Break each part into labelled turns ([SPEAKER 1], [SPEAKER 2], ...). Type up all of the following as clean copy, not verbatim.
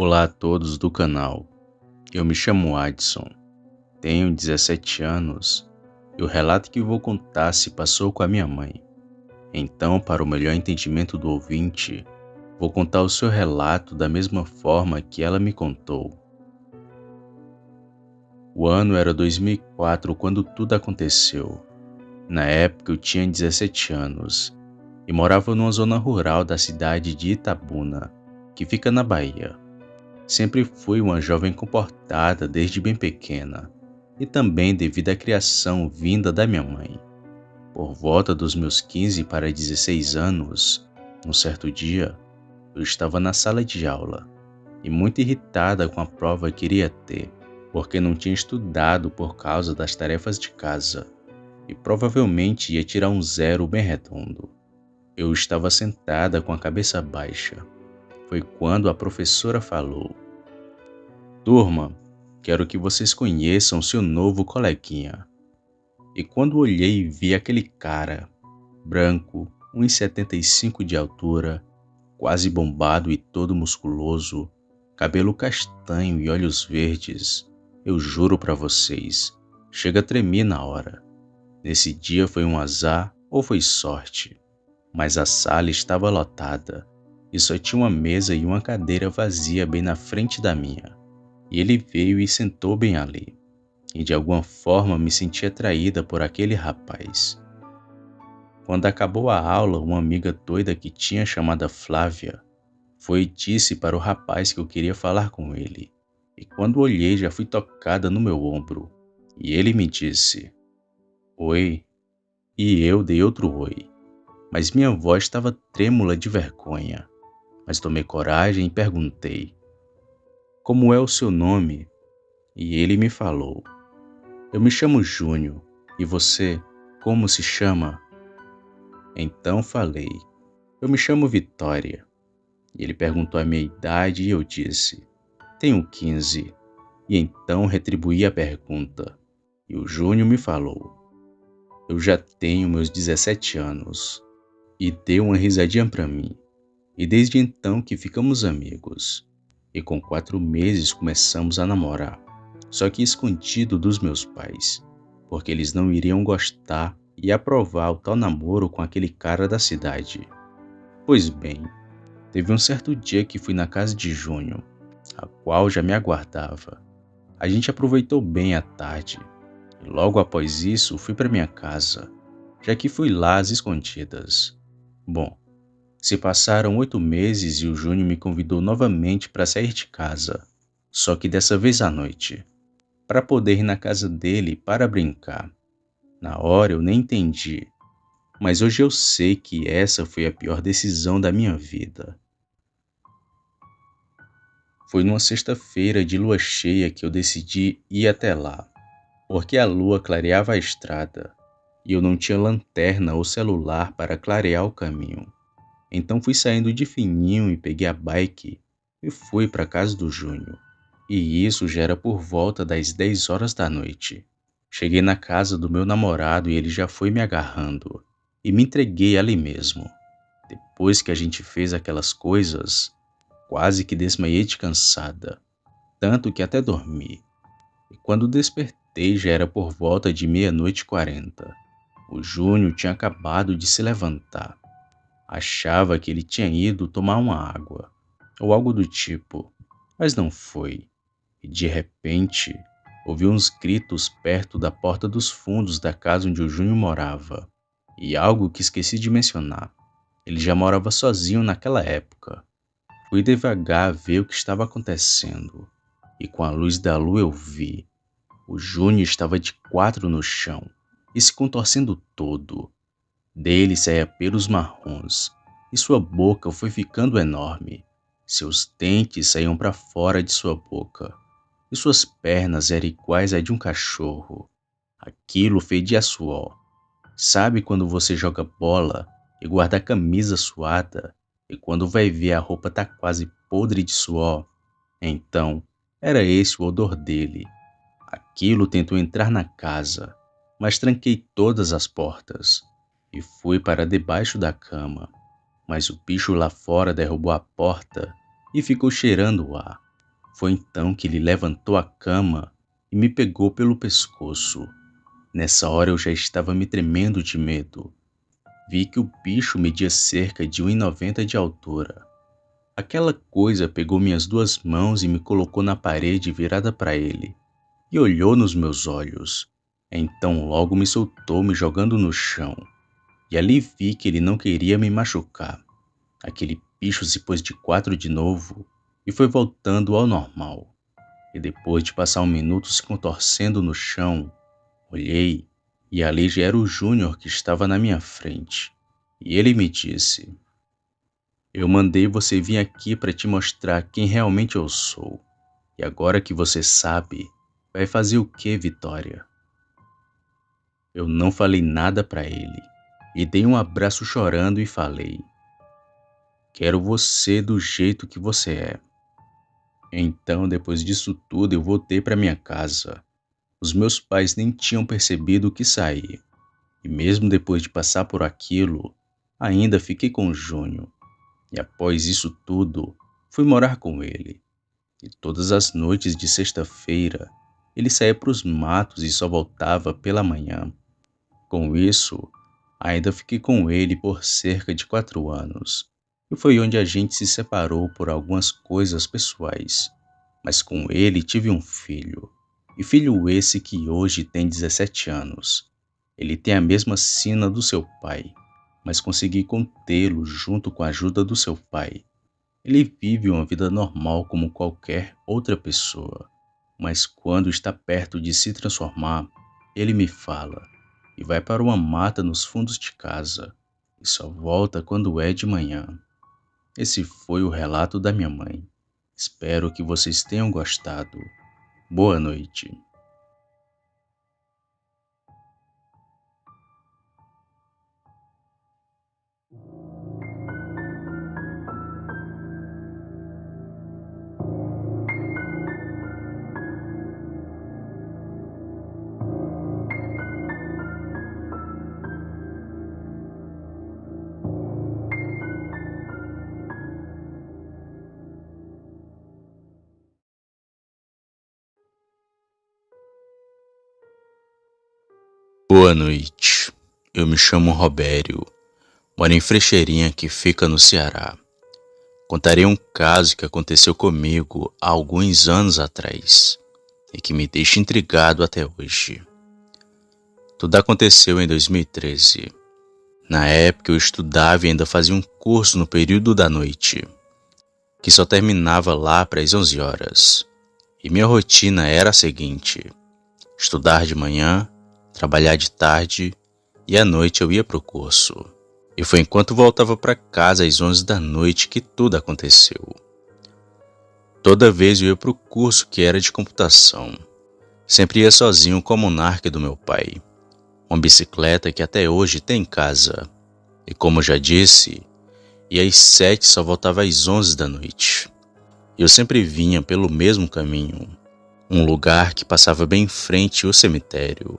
[SPEAKER 1] Olá a todos do canal, eu me chamo Adson, tenho 17 anos e o relato que vou contar se passou com a minha mãe. Então, para o melhor entendimento do ouvinte, vou contar o seu relato da mesma forma que ela me contou. O ano era 2004 quando tudo aconteceu. Na época eu tinha 17 anos e morava numa zona rural da cidade de Itabuna, que fica na Bahia. Sempre fui uma jovem comportada desde bem pequena, e também devido à criação vinda da minha mãe. Por volta dos meus 15 para 16 anos, num certo dia, eu estava na sala de aula e muito irritada com a prova que iria ter, porque não tinha estudado por causa das tarefas de casa e provavelmente ia tirar um zero bem redondo. Eu estava sentada com a cabeça baixa. Foi quando a professora falou: "Turma, quero que vocês conheçam seu novo coleguinha." E quando olhei e vi aquele cara, branco, 1,75 de altura, quase bombado e todo musculoso, cabelo castanho e olhos verdes, eu juro pra vocês, chega a tremer na hora. Nesse dia foi um azar ou foi sorte, mas a sala estava lotada e só tinha uma mesa e uma cadeira vazia bem na frente da minha. E ele veio e sentou bem ali, e de alguma forma me senti atraída por aquele rapaz. Quando acabou a aula, uma amiga doida que tinha chamada Flávia foi e disse para o rapaz que eu queria falar com ele. E quando olhei já fui tocada no meu ombro, e ele me disse: "Oi", e eu dei outro oi, mas minha voz estava trêmula de vergonha. Mas tomei coragem e perguntei: "Como é o seu nome?" E ele me falou: "Eu me chamo Júnior, e você, como se chama?" Então falei: "Eu me chamo Vitória." E ele perguntou a minha idade e eu disse: "Tenho 15." E então retribuí a pergunta. E o Júnior me falou: "Eu já tenho meus 17 anos." E deu uma risadinha pra mim. E desde então que ficamos amigos. E com 4 meses começamos a namorar. Só que escondido dos meus pais, porque eles não iriam gostar e aprovar o tal namoro com aquele cara da cidade. Pois bem, teve um certo dia que fui na casa de Júnior, a qual já me aguardava. A gente aproveitou bem a tarde, e logo após isso fui para minha casa, já que fui lá às escondidas. Bom, se passaram 8 meses e o Júnior me convidou novamente para sair de casa, só que dessa vez à noite, para poder ir na casa dele para brincar. Na hora eu nem entendi, mas hoje eu sei que essa foi a pior decisão da minha vida. Foi numa sexta-feira de lua cheia que eu decidi ir até lá, porque a lua clareava a estrada e eu não tinha lanterna ou celular para clarear o caminho. Então fui saindo de fininho e peguei a bike e fui para a casa do Júnior. E isso já era por volta das 10 horas da noite. Cheguei na casa do meu namorado e ele já foi me agarrando e me entreguei ali mesmo. Depois que a gente fez aquelas coisas, quase que desmaiei de cansada, tanto que até dormi. E quando despertei já era por volta de 00:40. O Júnior tinha acabado de se levantar. Achava que ele tinha ido tomar uma água, ou algo do tipo, mas não foi. E de repente, ouvi uns gritos perto da porta dos fundos da casa onde o Júnior morava. E algo que esqueci de mencionar, ele já morava sozinho naquela época. Fui devagar ver o que estava acontecendo, e com a luz da lua eu vi. O Júnior estava de quatro no chão, e se contorcendo todo. Dele saía pelos marrons, e sua boca foi ficando enorme. Seus dentes saíam para fora de sua boca, e suas pernas eram iguais à de um cachorro. Aquilo fedia a suor. Sabe quando você joga bola e guarda a camisa suada, e quando vai ver a roupa tá quase podre de suor? Então, era esse o odor dele. Aquilo tentou entrar na casa, mas tranquei todas as portas e fui para debaixo da cama. Mas o bicho lá fora derrubou a porta e ficou cheirando o ar. Foi então que ele levantou a cama e me pegou pelo pescoço. Nessa hora eu já estava me tremendo de medo. Vi que o bicho media cerca de 1,90 de altura. Aquela coisa pegou minhas duas mãos e me colocou na parede virada para ele, e olhou nos meus olhos. Então logo me soltou, me jogando no chão, e ali vi que ele não queria me machucar. Aquele bicho se pôs de quatro de novo e foi voltando ao normal. E depois de passar um minuto se contorcendo no chão, olhei e ali já era o Júnior que estava na minha frente. E ele me disse: "Eu mandei você vir aqui para te mostrar quem realmente eu sou. E agora que você sabe, vai fazer o que, Vitória?" Eu não falei nada para ele. E dei um abraço chorando e falei: "Quero você do jeito que você é." Então, depois disso tudo, eu voltei para minha casa. Os meus pais nem tinham percebido que saí. E mesmo depois de passar por aquilo, ainda fiquei com o Júnior. E após isso tudo, fui morar com ele. E todas as noites de sexta-feira, ele saía para os matos e só voltava pela manhã. Com isso, ainda fiquei com ele por cerca de 4 anos. E foi onde a gente se separou por algumas coisas pessoais. Mas com ele tive um filho. E filho esse que hoje tem 17 anos. Ele tem a mesma sina do seu pai, mas consegui contê-lo junto com a ajuda do seu pai. Ele vive uma vida normal como qualquer outra pessoa, mas quando está perto de se transformar, ele me fala e vai para uma mata nos fundos de casa e só volta quando é de manhã. Esse foi o relato da minha mãe. Espero que vocês tenham gostado. Boa noite. Boa noite. Eu me chamo Robério. Moro em Frecheirinha, que fica no Ceará. Contarei um caso que aconteceu comigo há alguns anos atrás e que me deixa intrigado até hoje. Tudo aconteceu em 2013. Na época eu estudava e ainda fazia um curso no período da noite, que só terminava lá para as 11 horas. E minha rotina era a seguinte: estudar de manhã, trabalhar de tarde e à noite eu ia para o curso. E foi enquanto voltava para casa às 11 da noite que tudo aconteceu. Toda vez eu ia para o curso que era de computação. Sempre ia sozinho com o Monark do meu pai, uma bicicleta que até hoje tem em casa. E como já disse, ia às 7 e só voltava às 11 da noite. Eu sempre vinha pelo mesmo caminho, um lugar que passava bem em frente ao cemitério.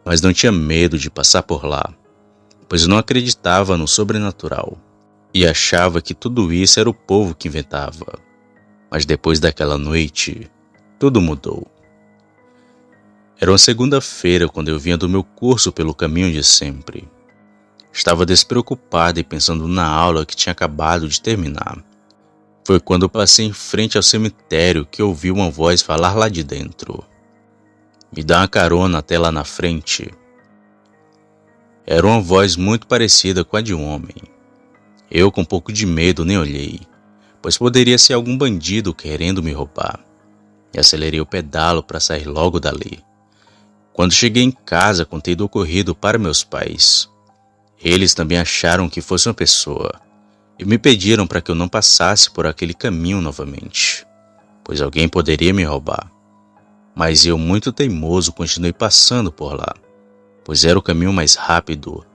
[SPEAKER 1] Mas não tinha medo de passar por lá, pois eu não acreditava no sobrenatural e achava que tudo isso era o povo que inventava. Mas depois daquela noite, tudo mudou. Era uma segunda-feira quando eu vinha do meu curso pelo caminho de sempre. Estava despreocupado e pensando na aula que tinha acabado de terminar. Foi quando eu passei em frente ao cemitério que ouvi uma voz falar lá de dentro: "Me dá uma carona até lá na frente." Era uma voz muito parecida com a de um homem. Eu, com um pouco de medo, nem olhei, pois poderia ser algum bandido querendo me roubar. E acelerei o pedalo para sair logo dali. Quando cheguei em casa, contei do ocorrido para meus pais. Eles também acharam que fosse uma pessoa e me pediram para que eu não passasse por aquele caminho novamente, pois alguém poderia me roubar. Mas eu, muito teimoso, continuei passando por lá, pois era o caminho mais rápido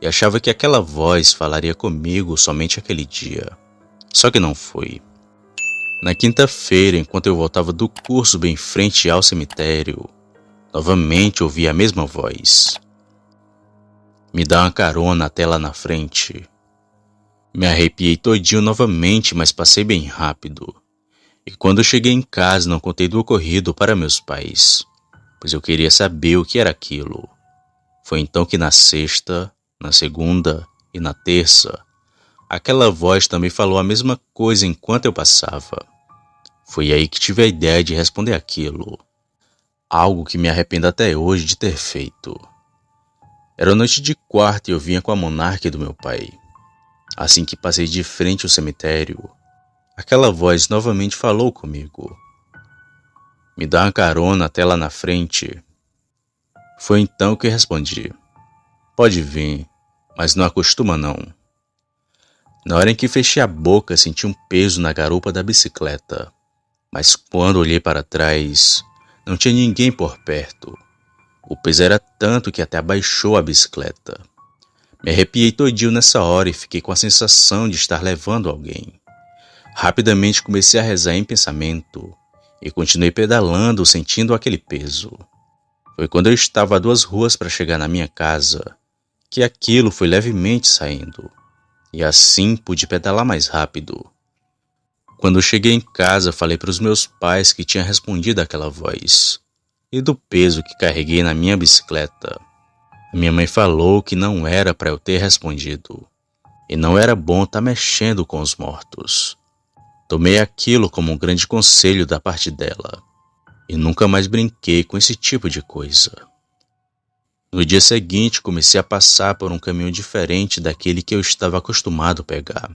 [SPEAKER 1] e achava que aquela voz falaria comigo somente aquele dia. Só que não foi. Na quinta-feira, enquanto eu voltava do curso bem em frente ao cemitério, novamente ouvi a mesma voz: "Me dá uma carona até lá na frente." Me arrepiei todinho novamente, mas passei bem rápido. E quando eu cheguei em casa, não contei do ocorrido para meus pais, pois eu queria saber o que era aquilo. Foi então que na sexta, na segunda e na terça, aquela voz também falou a mesma coisa enquanto eu passava. Foi aí que tive a ideia de responder aquilo, algo que me arrependo até hoje de ter feito. Era noite de quarta e eu vinha com a Monark do meu pai. Assim que passei de frente ao cemitério, aquela voz novamente falou comigo. Me dá uma carona até lá na frente. Foi então que respondi. Pode vir, mas não acostuma não. Na hora em que fechei a boca, senti um peso na garupa da bicicleta. Mas quando olhei para trás, não tinha ninguém por perto. O peso era tanto que até abaixou a bicicleta. Me arrepiei todinho nessa hora e fiquei com a sensação de estar levando alguém. Rapidamente comecei a rezar em pensamento e continuei pedalando, sentindo aquele peso. Foi quando eu estava a 2 ruas para chegar na minha casa que aquilo foi levemente saindo, e assim pude pedalar mais rápido. Quando cheguei em casa, falei para os meus pais que tinha respondido àquela voz e do peso que carreguei na minha bicicleta. Minha mãe falou que não era para eu ter respondido e não era bom estar mexendo com os mortos. Tomei aquilo como um grande conselho da parte dela e nunca mais brinquei com esse tipo de coisa. No dia seguinte, comecei a passar por um caminho diferente daquele que eu estava acostumado a pegar.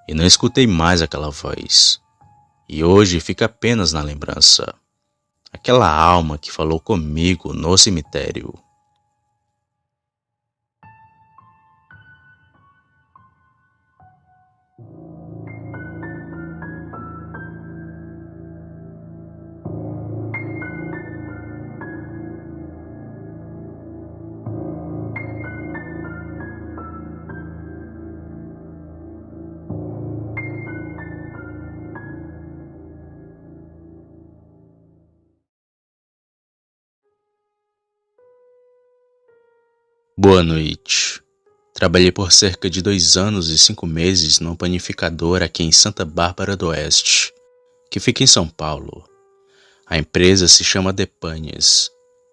[SPEAKER 1] E não escutei mais aquela voz. E hoje fica apenas na lembrança. Aquela alma que falou comigo no cemitério. Boa noite. Trabalhei por cerca de 2 anos e 5 meses numa panificadora aqui em Santa Bárbara do Oeste, que fica em São Paulo. A empresa se chama Depanes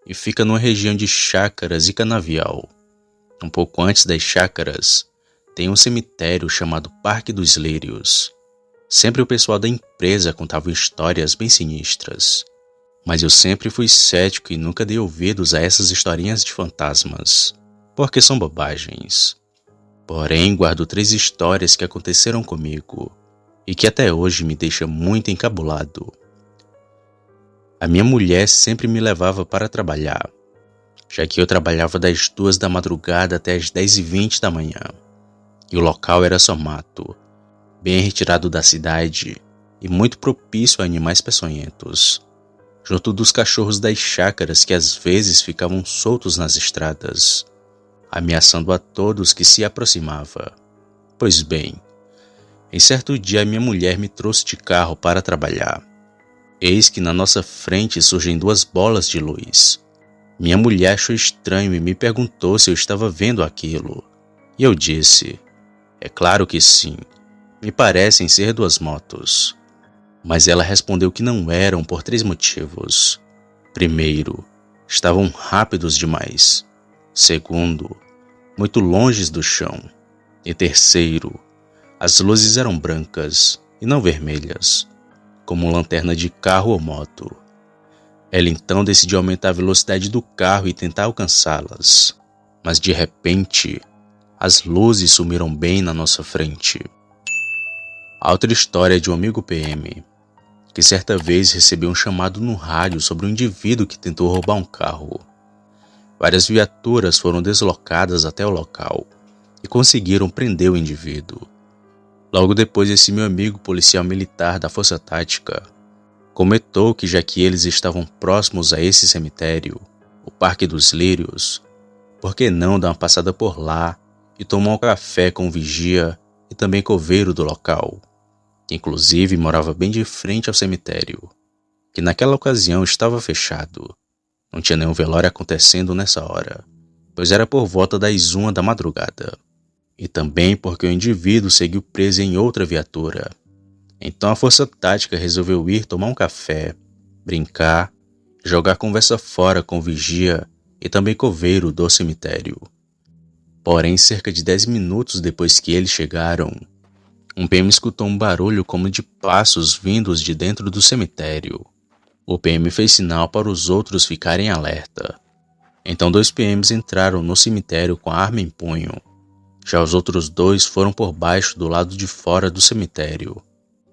[SPEAKER 1] e fica numa região de chácaras e canavial. Um pouco antes das chácaras, tem um cemitério chamado Parque dos Lírios. Sempre o pessoal da empresa contava histórias bem sinistras, mas eu sempre fui cético e nunca dei ouvidos a essas historinhas de fantasmas, porque são bobagens. Porém, guardo 3 histórias que aconteceram comigo e que até hoje me deixam muito encabulado. A minha mulher sempre me levava para trabalhar, já que eu trabalhava das 2 da madrugada até as 10h20 da manhã, e o local era só mato, bem retirado da cidade e muito propício a animais peçonhentos, junto dos cachorros das chácaras que às vezes ficavam soltos nas estradas, ameaçando a todos que se aproximava. Pois bem, em certo dia minha mulher me trouxe de carro para trabalhar. Eis que na nossa frente surgem 2 bolas de luz. Minha mulher achou estranho e me perguntou se eu estava vendo aquilo. E eu disse, é claro que sim, me parecem ser 2 motos. Mas ela respondeu que não eram por 3 motivos. Primeiro, estavam rápidos demais. Segundo, muito longe do chão. E terceiro, as luzes eram brancas e não vermelhas, como lanterna de carro ou moto. Ela então decidiu aumentar a velocidade do carro e tentar alcançá-las. Mas de repente, as luzes sumiram bem na nossa frente. A outra história é de um amigo PM, que certa vez recebeu um chamado no rádio sobre um indivíduo que tentou roubar um carro. Várias viaturas foram deslocadas até o local e conseguiram prender o indivíduo. Logo depois, esse meu amigo policial militar da Força Tática comentou que já que eles estavam próximos a esse cemitério, o Parque dos Lírios, por que não dar uma passada por lá e tomar um café com o vigia e também coveiro do local, que inclusive morava bem de frente ao cemitério, que naquela ocasião estava fechado. Não tinha nenhum velório acontecendo nessa hora, pois era por volta das 1 da madrugada. E também porque o indivíduo seguiu preso em outra viatura. Então a força tática resolveu ir tomar um café, brincar, jogar a conversa fora com o vigia e também coveiro do cemitério. Porém, cerca de 10 minutos depois que eles chegaram, um PM escutou um barulho como de passos vindos de dentro do cemitério. O PM fez sinal para os outros ficarem alerta. Então 2 PMs entraram no cemitério com a arma em punho. Já os outros 2 foram por baixo do lado de fora do cemitério,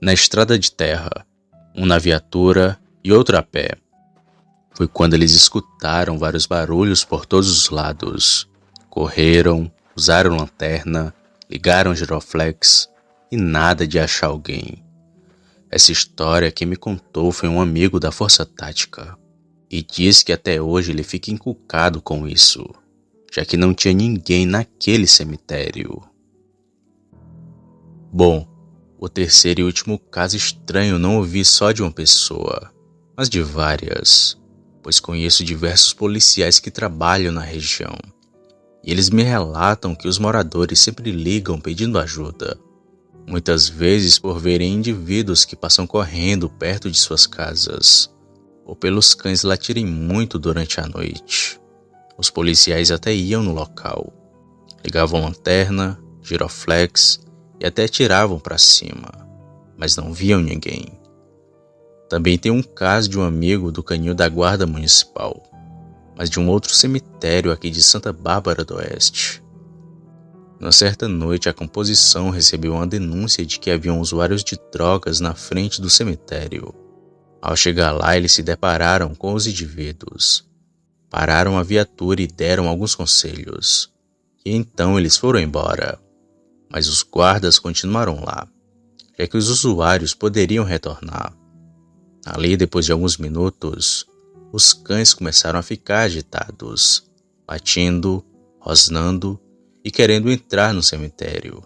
[SPEAKER 1] na estrada de terra, um na viatura e outro a pé. Foi quando eles escutaram vários barulhos por todos os lados. Correram, usaram lanterna, ligaram giroflex e nada de achar alguém. Essa história quem me contou foi um amigo da Força Tática e diz que até hoje ele fica encucado com isso, já que não tinha ninguém naquele cemitério. Bom, o terceiro e último caso estranho não ouvi só de uma pessoa, mas de várias, pois conheço diversos policiais que trabalham na região. E eles me relatam que os moradores sempre ligam pedindo ajuda, muitas vezes por verem indivíduos que passam correndo perto de suas casas, ou pelos cães latirem muito durante a noite. Os policiais até iam no local, ligavam lanterna, giroflex e até tiravam para cima, mas não viam ninguém. Também tem um caso de um amigo do canil da Guarda Municipal, mas de um outro cemitério aqui de Santa Bárbara do Oeste. Numa certa noite, a composição recebeu uma denúncia de que haviam usuários de drogas na frente do cemitério. Ao chegar lá, eles se depararam com os indivíduos. Pararam a viatura e deram alguns conselhos. E então eles foram embora. Mas os guardas continuaram lá, já que os usuários poderiam retornar. Ali, depois de alguns minutos, os cães começaram a ficar agitados, latindo, rosnando e querendo entrar no cemitério.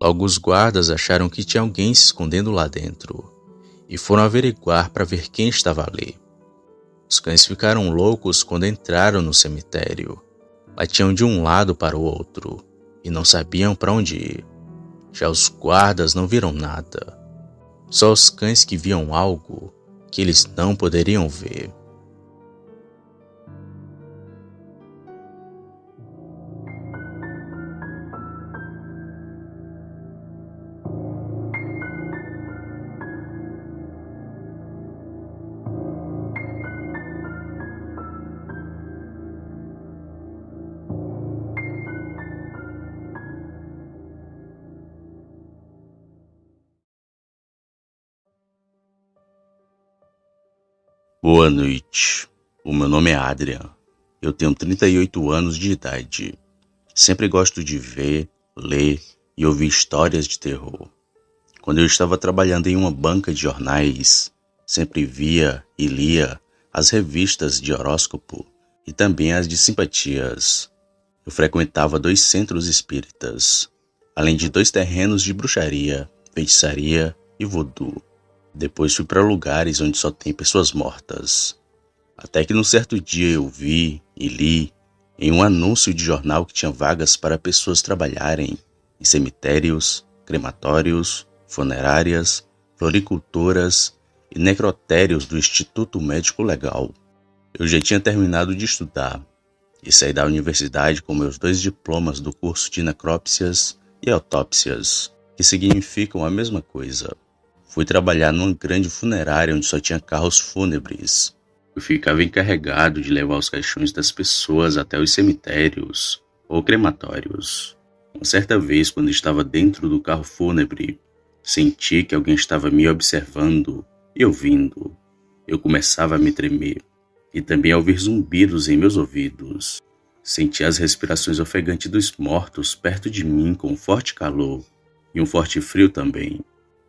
[SPEAKER 1] Logo os guardas acharam que tinha alguém se escondendo lá dentro e foram averiguar para ver quem estava ali. Os cães ficaram loucos quando entraram no cemitério. Latiam de um lado para o outro e não sabiam para onde ir. Já os guardas não viram nada. Só os cães que viam algo que eles não poderiam ver. Boa noite. O meu nome é Adrian. Eu tenho 38 anos de idade. Sempre gosto de ver, ler e ouvir histórias de terror. Quando eu estava trabalhando em uma banca de jornais, sempre via e lia as revistas de horóscopo e também as de simpatias. Eu frequentava 2 centros espíritas, além de 2 terrenos de bruxaria, feitiçaria e voodoo. Depois fui para lugares onde só tem pessoas mortas. Até que num certo dia eu vi e li em um anúncio de jornal que tinha vagas para pessoas trabalharem em cemitérios, crematórios, funerárias, floricultoras e necrotérios do Instituto Médico Legal. Eu já tinha terminado de estudar e saí da universidade com meus 2 diplomas do curso de necrópsias e autópsias, que significam a mesma coisa. Fui trabalhar numa grande funerária onde só tinha carros fúnebres. Eu ficava encarregado de levar os caixões das pessoas até os cemitérios ou crematórios. Uma certa vez, quando estava dentro do carro fúnebre, senti que alguém estava me observando e ouvindo. Eu começava a me tremer e também a ouvir zumbidos em meus ouvidos. Senti as respirações ofegantes dos mortos perto de mim com um forte calor e um forte frio também.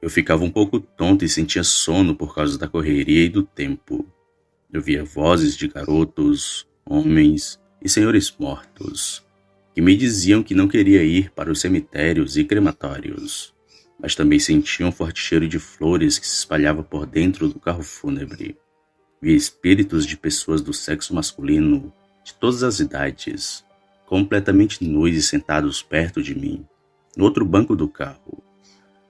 [SPEAKER 1] Eu ficava um pouco tonto e sentia sono por causa da correria e do tempo. Eu via vozes de garotos, homens e senhores mortos, que me diziam que não queria ir para os cemitérios e crematórios, mas também sentia um forte cheiro de flores que se espalhava por dentro do carro fúnebre. Via espíritos de pessoas do sexo masculino, de todas as idades, completamente nus e sentados perto de mim, no outro banco do carro.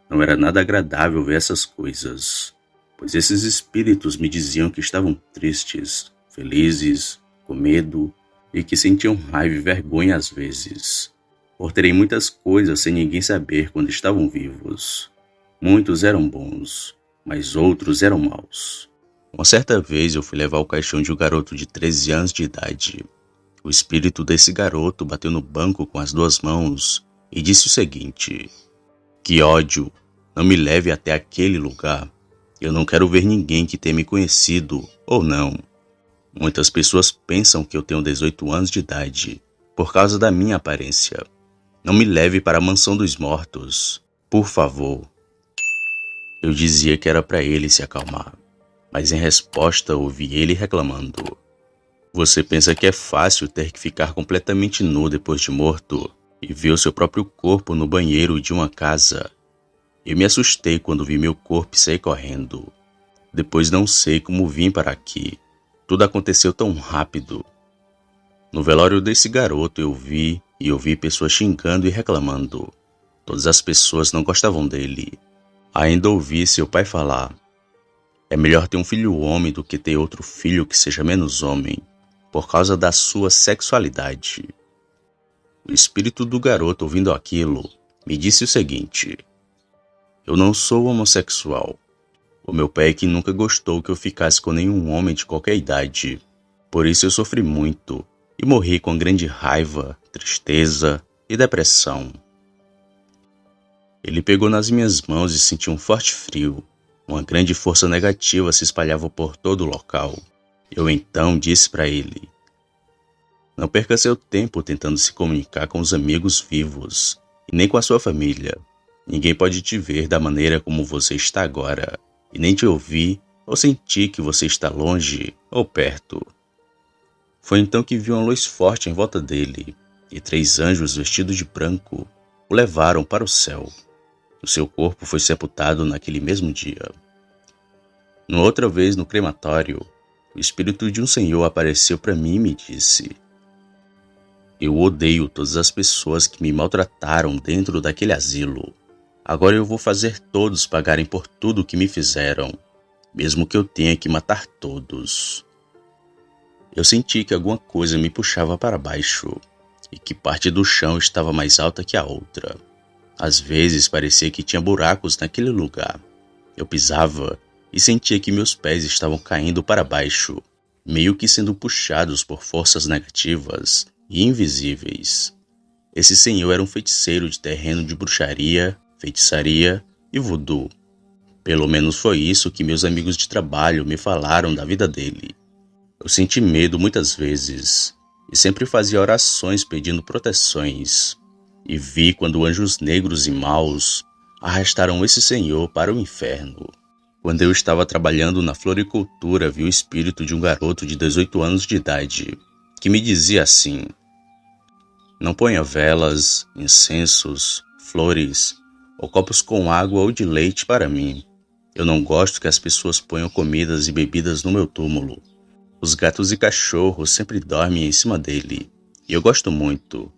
[SPEAKER 1] Não era nada agradável ver essas coisas, pois esses espíritos me diziam que estavam tristes, felizes, com medo e que sentiam raiva e vergonha às vezes, por terem muitas coisas sem ninguém saber quando estavam vivos. Muitos eram bons, mas outros eram maus. Uma certa vez eu fui levar o caixão de um garoto de 13 anos de idade. O espírito desse garoto bateu no banco com as duas mãos e disse o seguinte: que ódio! Não me leve até aquele lugar. Eu não quero ver ninguém que tenha me conhecido, ou não. Muitas pessoas pensam que eu tenho 18 anos de idade, por causa da minha aparência. Não me leve para a mansão dos mortos, por favor. Eu dizia que era para ele se acalmar, mas em resposta ouvi ele reclamando. Você pensa que é fácil ter que ficar completamente nu depois de morto e ver o seu próprio corpo no banheiro de uma casa? Eu me assustei quando vi meu corpo e saí correndo. Depois não sei como vim para aqui. Tudo aconteceu tão rápido. No velório desse garoto eu vi e ouvi pessoas xingando e reclamando. Todas as pessoas não gostavam dele. Ainda ouvi seu pai falar: é melhor ter um filho homem do que ter outro filho que seja menos homem, por causa da sua sexualidade. O espírito do garoto, ouvindo aquilo, me disse o seguinte: eu não sou homossexual. O meu pai é que nunca gostou que eu ficasse com nenhum homem de qualquer idade. Por isso eu sofri muito e morri com grande raiva, tristeza e depressão. Ele pegou nas minhas mãos e senti um forte frio. Uma grande força negativa se espalhava por todo o local. Eu então disse para ele: não perca seu tempo tentando se comunicar com os amigos vivos e nem com a sua família. Ninguém pode te ver da maneira como você está agora, e nem te ouvir ou sentir que você está longe ou perto. Foi então que vi uma luz forte em volta dele, e 3 anjos vestidos de branco o levaram para o céu. O seu corpo foi sepultado naquele mesmo dia. Numa outra vez no crematório, o espírito de um senhor apareceu para mim e me disse: eu odeio todas as pessoas que me maltrataram dentro daquele asilo. Agora eu vou fazer todos pagarem por tudo que me fizeram, mesmo que eu tenha que matar todos. Eu senti que alguma coisa me puxava para baixo e que parte do chão estava mais alta que a outra. Às vezes parecia que tinha buracos naquele lugar. Eu pisava e sentia que meus pés estavam caindo para baixo, meio que sendo puxados por forças negativas e invisíveis. Esse senhor era um feiticeiro de terreno de bruxaria, feitiçaria e voodoo. Pelo menos foi isso que meus amigos de trabalho me falaram da vida dele. Eu senti medo muitas vezes e sempre fazia orações pedindo proteções. E vi quando anjos negros e maus arrastaram esse senhor para o inferno. Quando eu estava trabalhando na floricultura, vi o espírito de um garoto de 18 anos de idade, que me dizia assim: não ponha velas, incensos, flores ou copos com água ou de leite para mim. Eu não gosto que as pessoas ponham comidas e bebidas no meu túmulo. Os gatos e cachorros sempre dormem em cima dele, e eu gosto muito.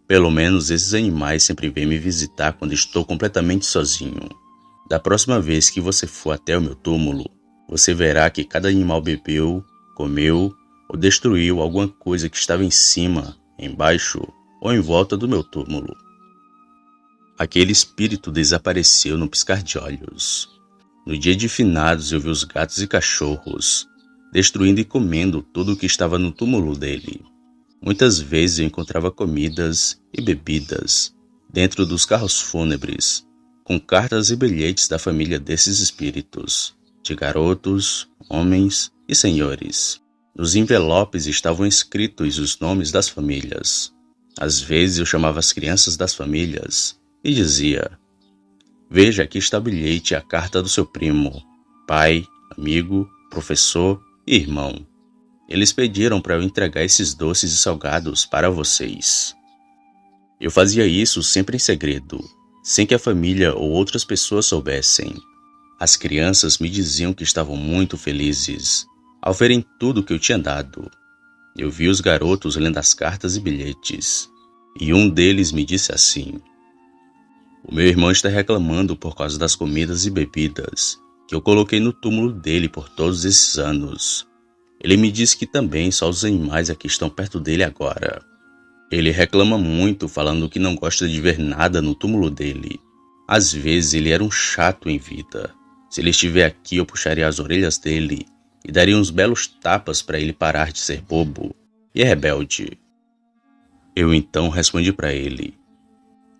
[SPEAKER 1] Pelo menos esses animais sempre vêm me visitar quando estou completamente sozinho. Da próxima vez que você for até o meu túmulo, você verá que cada animal bebeu, comeu ou destruiu alguma coisa que estava em cima, embaixo ou em volta do meu túmulo. Aquele espírito desapareceu no piscar de olhos. No dia de finados eu vi os gatos e cachorros destruindo e comendo tudo o que estava no túmulo dele. Muitas vezes eu encontrava comidas e bebidas dentro dos carros fúnebres, com cartas e bilhetes da família desses espíritos, de garotos, homens e senhores. Nos envelopes estavam escritos os nomes das famílias. Às vezes eu chamava as crianças das famílias e dizia: veja, aqui está o bilhete e a carta do seu primo, pai, amigo, professor e irmão. Eles pediram para eu entregar esses doces e salgados para vocês. Eu fazia isso sempre em segredo, sem que a família ou outras pessoas soubessem. As crianças me diziam que estavam muito felizes ao verem tudo que eu tinha dado. Eu vi os garotos lendo as cartas e bilhetes, e um deles me disse assim: O meu irmão está reclamando por causa das comidas e bebidas que eu coloquei no túmulo dele por todos esses anos. Ele me disse que também só os animais aqui estão perto dele agora. Ele reclama muito, falando que não gosta de ver nada no túmulo dele. Às vezes ele era um chato em vida. Se ele estiver aqui, eu puxaria as orelhas dele e daria uns belos tapas para ele parar de ser bobo e rebelde. Eu então respondi para ele: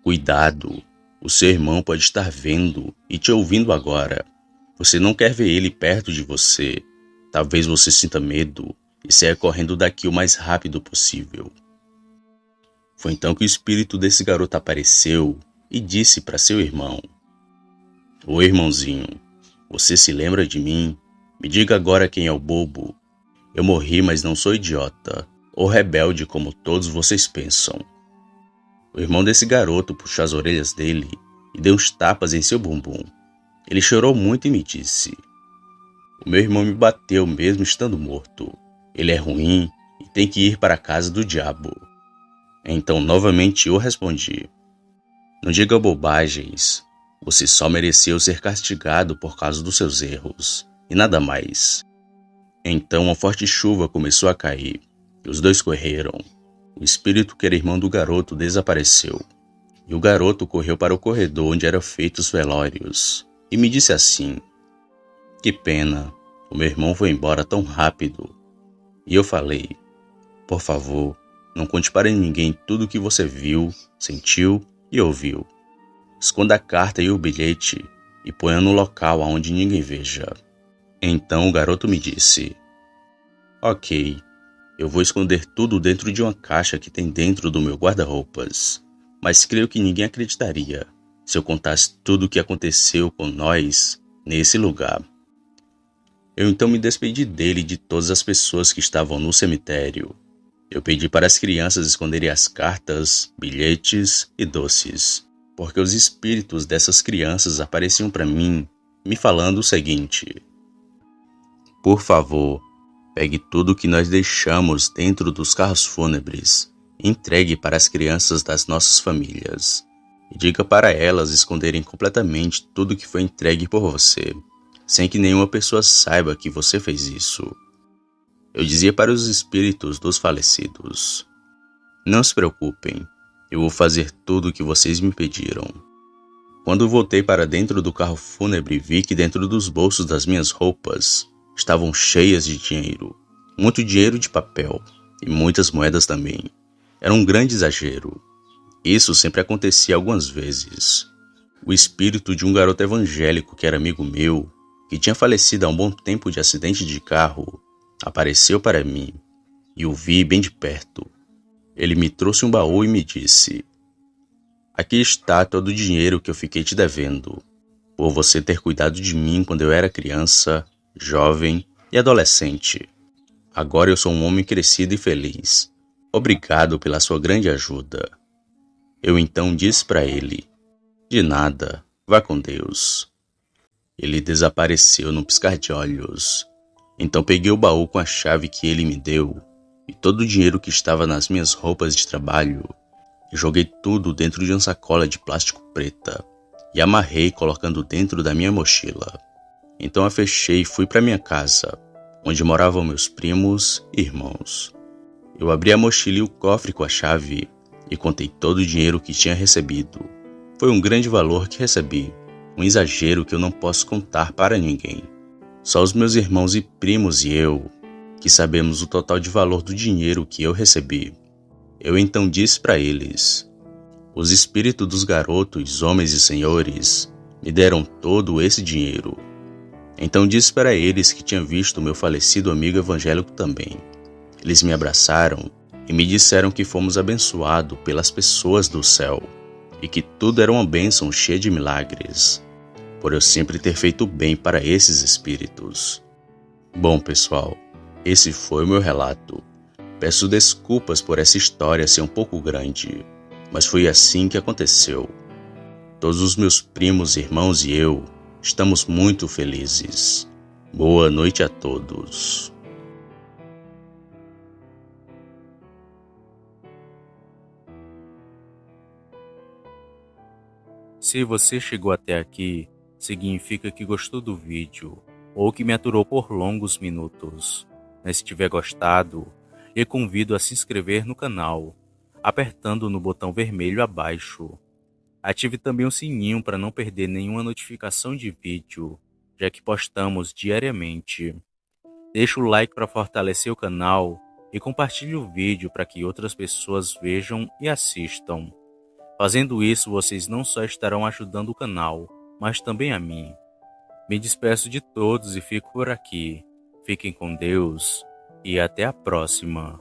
[SPEAKER 1] cuidado, o seu irmão pode estar vendo e te ouvindo agora. Você não quer ver ele perto de você. Talvez você sinta medo e saia correndo daqui o mais rápido possível. Foi então que o espírito desse garoto apareceu e disse para seu irmão: oi, irmãozinho, você se lembra de mim? Me diga agora quem é o bobo. Eu morri, mas não sou idiota ou rebelde como todos vocês pensam. O irmão desse garoto puxou as orelhas dele e deu uns tapas em seu bumbum. Ele chorou muito e me disse: o meu irmão me bateu mesmo estando morto. Ele é ruim e tem que ir para a casa do diabo. Então novamente eu respondi: não diga bobagens. Você só mereceu ser castigado por causa dos seus erros, e nada mais. Então uma forte chuva começou a cair, e os dois correram. O espírito que era irmão do garoto desapareceu, e o garoto correu para o corredor onde eram feitos os velórios, e me disse assim: que pena, o meu irmão foi embora tão rápido. E eu falei: por favor, não conte para ninguém tudo o que você viu, sentiu e ouviu. Esconda a carta e o bilhete e ponha no local aonde ninguém veja. Então o garoto me disse: ok, eu vou esconder tudo dentro de uma caixa que tem dentro do meu guarda-roupas, mas creio que ninguém acreditaria se eu contasse tudo o que aconteceu com nós nesse lugar. Eu então me despedi dele e de todas as pessoas que estavam no cemitério. Eu pedi para as crianças esconderem as cartas, bilhetes e doces, porque os espíritos dessas crianças apareciam para mim, me falando o seguinte: por favor, pegue tudo o que nós deixamos dentro dos carros fúnebres e entregue para as crianças das nossas famílias. E diga para elas esconderem completamente tudo que foi entregue por você, sem que nenhuma pessoa saiba que você fez isso. Eu dizia para os espíritos dos falecidos: não se preocupem, eu vou fazer tudo o que vocês me pediram. Quando voltei para dentro do carro fúnebre, vi que dentro dos bolsos das minhas roupas estavam cheias de dinheiro. Muito dinheiro de papel e muitas moedas também. Era um grande exagero. Isso sempre acontecia algumas vezes. O espírito de um garoto evangélico que era amigo meu, que tinha falecido há um bom tempo de acidente de carro, apareceu para mim e o vi bem de perto. Ele me trouxe um baú e me disse: aqui está todo o dinheiro que eu fiquei te devendo, por você ter cuidado de mim quando eu era criança, jovem e adolescente. Agora eu sou um homem crescido e feliz. Obrigado pela sua grande ajuda. Eu então disse para ele: de nada, vá com Deus. Ele desapareceu num piscar de olhos. Então peguei o baú com a chave que ele me deu e todo o dinheiro que estava nas minhas roupas de trabalho e joguei tudo dentro de uma sacola de plástico preta e amarrei colocando dentro da minha mochila. Então a fechei e fui para minha casa, onde moravam meus primos e irmãos. Eu abri a mochila e o cofre com a chave e contei todo o dinheiro que tinha recebido. Foi um grande valor que recebi, um exagero que eu não posso contar para ninguém. Só os meus irmãos e primos e eu que sabemos o total de valor do dinheiro que eu recebi. Eu então disse para eles: os espíritos dos garotos, homens e senhores, me deram todo esse dinheiro. Então disse para eles que tinha visto meu falecido amigo evangélico também. Eles me abraçaram e me disseram que fomos abençoados pelas pessoas do céu e que tudo era uma bênção cheia de milagres, por eu sempre ter feito bem para esses espíritos. Bom, pessoal, esse foi o meu relato. Peço desculpas por essa história ser um pouco grande, mas foi assim que aconteceu. Todos os meus primos, irmãos e eu estamos muito felizes. Boa noite a todos. Se você chegou até aqui, significa que gostou do vídeo ou que me aturou por longos minutos. Mas se tiver gostado, eu convido a se inscrever no canal, apertando no botão vermelho abaixo. Ative também o sininho para não perder nenhuma notificação de vídeo, já que postamos diariamente. Deixe o like para fortalecer o canal e compartilhe o vídeo para que outras pessoas vejam e assistam. Fazendo isso, vocês não só estarão ajudando o canal, mas também a mim. Me despeço de todos e fico por aqui. Fiquem com Deus e até a próxima.